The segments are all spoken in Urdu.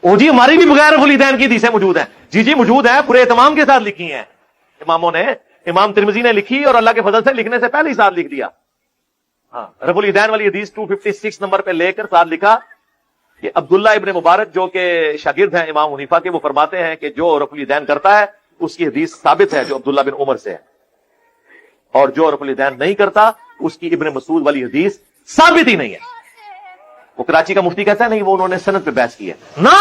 او جی ہماری بھی بغیر رفع الیدین کی حدیثیں موجود ہیں. جی موجود ہیں, پورے اہتمام کے ساتھ لکھی ہیں اماموں نے. امام ترمذی نے لکھی اور اللہ کے فضل سے لکھنے سے پہلے ہی ساتھ لکھ دیا. ہاں, رفع الیدین والی حدیث 256 نمبر پہ لے کر ساتھ لکھا کہ عبداللہ ابن مبارک جو کہ شاگرد ہیں امام حنیفہ کے, وہ فرماتے ہیں کہ جو رفع الیدین کرتا ہے اس کی حدیث ثابت ہے جو عبداللہ بن عمر سے ہے, اور جو رفع الیدین نہیں کرتا اس کی ابن مسعود والی حدیث ثابت ہی نہیں ہے. وہ کراچی کا مفتی کہتا ہے نہیں, وہ انہوں نے سند پہ بحث کی ہے نا.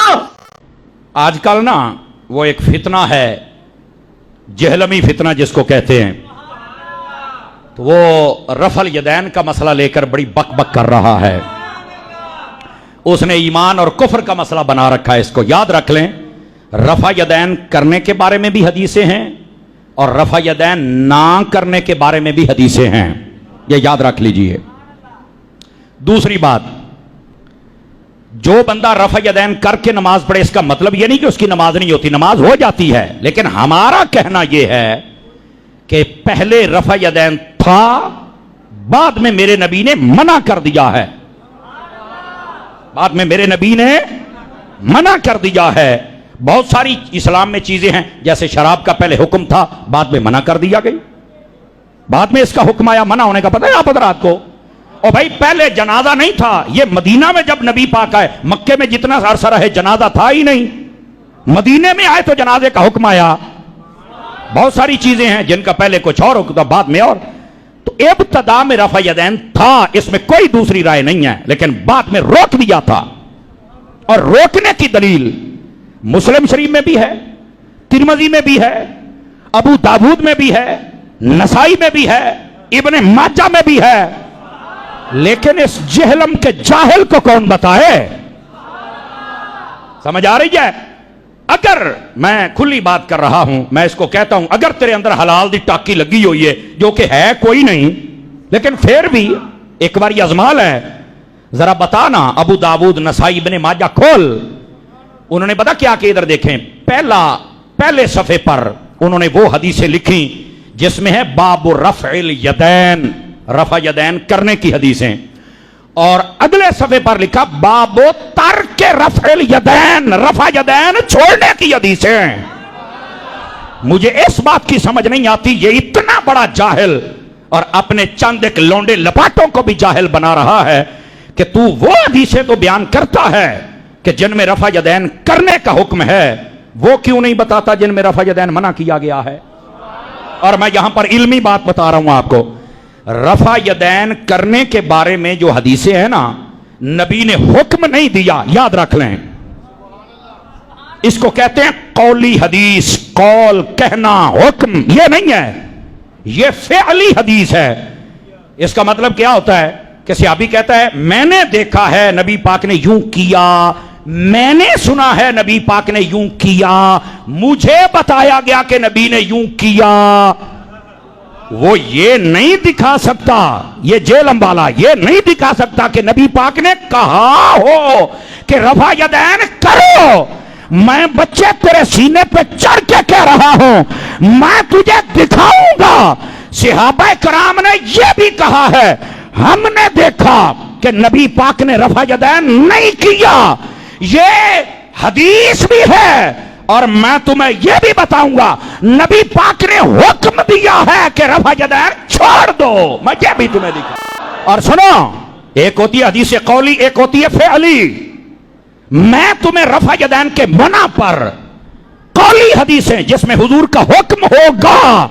آج کل نا وہ ایک فتنہ ہے, جہلمی فتنہ جس کو کہتے ہیں, تو وہ رفع الیدین کا مسئلہ لے کر بڑی بک بک کر رہا ہے. اس نے ایمان اور کفر کا مسئلہ بنا رکھا ہے. اس کو یاد رکھ لیں, رفع یدین کرنے کے بارے میں بھی حدیثیں ہیں اور رفع یدین نہ کرنے کے بارے میں بھی حدیثیں ہیں, یہ یاد رکھ لیجئے. دوسری بات, جو بندہ رفع یدین کر کے نماز پڑھے اس کا مطلب یہ نہیں کہ اس کی نماز نہیں ہوتی, نماز ہو جاتی ہے, لیکن ہمارا کہنا یہ ہے کہ پہلے رفع یدین تھا, بعد میں میرے نبی نے منع کر دیا ہے. بعد میں میرے نبی نے منع کر دیا ہے. بہت ساری اسلام میں چیزیں ہیں, جیسے شراب کا پہلے حکم تھا, بعد میں منع کر دیا گئی, بعد میں اس کا حکم آیا. منع ہونے کا پتہ ہے آپ حضرات کو؟ اور بھائی پہلے جنازہ نہیں تھا, یہ مدینہ میں جب نبی پاک آئے, مکے میں جتنا عرصہ رہے جنازہ تھا ہی نہیں, مدینے میں آئے تو جنازے کا حکم آیا. بہت ساری چیزیں ہیں جن کا پہلے کچھ اور حکم تھا, بعد میں اور. تو ابتدا میں رفع یدین تھا, اس میں کوئی دوسری رائے نہیں ہے, لیکن بعد میں روک دیا تھا. اور روکنے کی دلیل مسلم شریف میں بھی ہے, ترمذی میں بھی ہے, ابو داود میں بھی ہے, نسائی میں بھی ہے, ابن ماجہ میں بھی ہے. لیکن اس جہلم کے جاہل کو کون بتائے؟ سمجھ آ رہی ہے؟ اگر میں کھلی بات کر رہا ہوں, میں اس کو کہتا ہوں اگر تیرے اندر حلال دی ٹاکی لگی ہوئی ہے, جو کہ ہے کوئی نہیں, لیکن پھر بھی ایک بار یہ ازمال ہے, ذرا بتانا. ابو داود, نسائی, ابن ماجہ کھول. انہوں نے پتا کیا کہ ادھر دیکھیں, پہلے صفحے پر انہوں نے وہ حدیثیں لکھی جس میں ہے باب رفع الیدین, رفع یدین کرنے کی حدیثیں, اور اگلے صفحے پر لکھا باب ترک رفع الیدین, رفع یدین چھوڑنے کی حدیثیں. مجھے اس بات کی سمجھ نہیں آتی, یہ اتنا بڑا جاہل اور اپنے چند ایک لونڈے لپاٹوں کو بھی جاہل بنا رہا ہے کہ تو وہ حدیثیں تو بیان کرتا ہے کہ جن میں رفع یدین کرنے کا حکم ہے, وہ کیوں نہیں بتاتا جن میں رفع یدین منع کیا گیا ہے. اور میں یہاں پر علمی بات بتا رہا ہوں آپ کو, رفع یدین کرنے کے بارے میں جو حدیثیں ہیں نا, نبی نے حکم نہیں دیا, یاد رکھ لیں. اس کو کہتے ہیں قولی حدیث, قول کہنا, حکم یہ نہیں ہے, یہ فعلی حدیث ہے. اس کا مطلب کیا ہوتا ہے کہ صحابی کہتا ہے میں نے دیکھا ہے نبی پاک نے یوں کیا, میں نے سنا ہے نبی پاک نے یوں کیا, مجھے بتایا گیا کہ نبی نے یوں کیا. وہ یہ نہیں دکھا سکتا, یہ جیلم والا یہ نہیں دکھا سکتا کہ نبی پاک نے کہا ہو کہ رفع یدین کرو. میں بچے تیرے سینے پہ چڑھ کے کہہ رہا ہوں, میں تجھے دکھاؤں گا. صحابہ کرام نے یہ بھی کہا ہے, ہم نے دیکھا کہ نبی پاک نے رفع یدین نہیں کیا, یہ حدیث بھی ہے. اور میں تمہیں یہ بھی بتاؤں گا نبی پاک نے حکم دیا ہے کہ رفع یدین چھوڑ دو, میں یہ بھی تمہیں دکھا. اور سنو, ایک ہوتی ہے حدیث قولی, ایک ہوتی ہے فعلی. میں تمہیں رفع یدین کے منع پر قولی حدیثیں جس میں حضور کا حکم ہوگا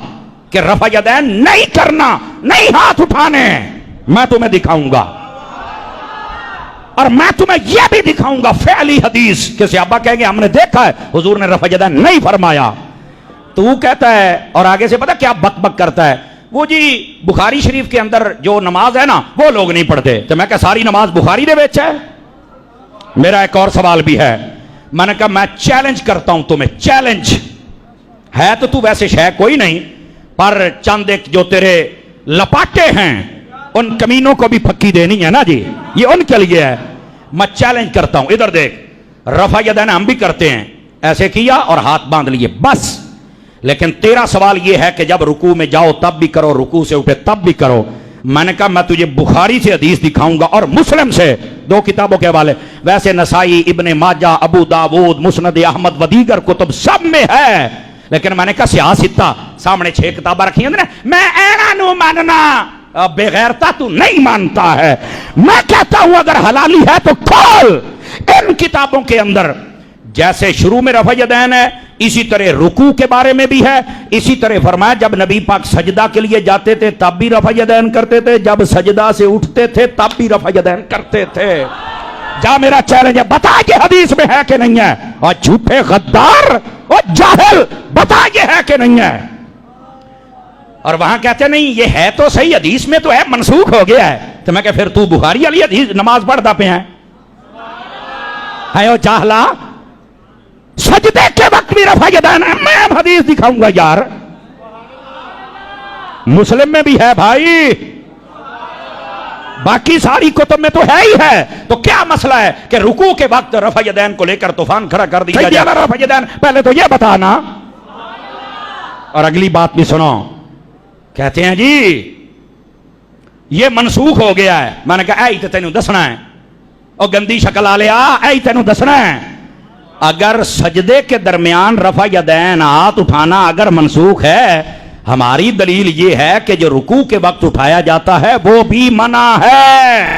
کہ رفع یدین نہیں کرنا, نہیں ہاتھ اٹھانے, میں تمہیں دکھاؤں گا. اور میں تمہیں یہ بھی دکھاؤں گا فعلی حدیث کہ صحابہ کہیں گے ہم نے دیکھا ہے حضور نے رفع یدین نہیں فرمایا. تو کہتا ہے, اور آگے سے پتہ کیا بک بک کرتا ہے, وہ جی بخاری شریف کے اندر جو نماز ہے نا وہ لوگ نہیں پڑھتے. تو میں کہا ساری نماز بخاری دے وچ ہے. میرا ایک اور سوال بھی ہے, میں نے کہا میں چیلنج کرتا ہوں تمہیں, چیلنج ہے تو ویسے شے کوئی نہیں, پر چند ایک جو تیرے لپاٹے ہیں ان کمینوں کو بھی پھکی دینی ہے نا جی, یہ ان کے لیے ہے. میں چیلنج کرتا ہوں, ادھر دیکھ, رفع یدین ہم بھی کرتے ہیں, ایسے کیا اور ہاتھ باندھ لیے بس. لیکن تیرا سوال یہ ہے کہ جب رکوع میں جاؤ تب بھی کرو, رکوع سے اٹھے تب بھی کرو. میں نے کہا میں تجھے بخاری سے حدیث دکھاؤں گا اور مسلم سے، دو کتابوں کے حوالے، ویسے نسائی، ابن ماجہ، ابو داود، مسند احمد و دیگر کتب سب میں ہے، لیکن میں نے کہا سیاستہ سامنے 6 کتابیں رکھی ہیں نا، میں اینا نو ماننا، بغیرتا تو نہیں مانتا ہے، میں کہتا ہوں اگر حلالی ہے تو کھول ان کتابوں کے اندر، جیسے شروع میں رفع یدین ہے اسی طرح رکوع کے بارے میں بھی ہے، اسی طرح فرمایا جب نبی پاک سجدہ کے لیے جاتے تھے تب بھی رفع یدین کرتے تھے، جب سجدہ سے اٹھتے تھے تب بھی رفع یدین کرتے تھے۔ جا میرا چیلنج ہے، بتا یہ حدیث میں ہے کہ نہیں ہے، اور جھوٹے غدار اور جاہل بتا یہ ہے کہ نہیں ہے۔ اور وہاں کہتے نہیں یہ ہے تو صحیح، حدیث میں تو ہے منسوخ ہو گیا ہے، تو میں کہ پھر تو بخاری والی حدیث نماز پڑھتا پہ ہے او جاہلا، سجدے کے وقت بھی رفع یدین ہے، میں حدیث دکھاؤں گا یار، مسلم میں بھی ہے بھائی، باقی ساری کتب میں تو ہے ہی ہے، تو کیا مسئلہ ہے کہ رکوع کے وقت رفع یدین کو لے کر طوفان کھڑا کر دیا جائے؟ رفع یدین پہلے تو یہ بتانا۔ اور اگلی بات بھی سنو، کہتے ہیں جی یہ منسوخ ہو گیا ہے، میں نے کہا اے تو تینوں دسنا ہے، اور گندی شکل آ لیا، اے تینوں دسنا ہے، اگر سجدے کے درمیان رفع یدین ہاتھ اٹھانا اگر منسوخ ہے، ہماری دلیل یہ ہے کہ جو رکوع کے وقت اٹھایا جاتا ہے وہ بھی منع ہے۔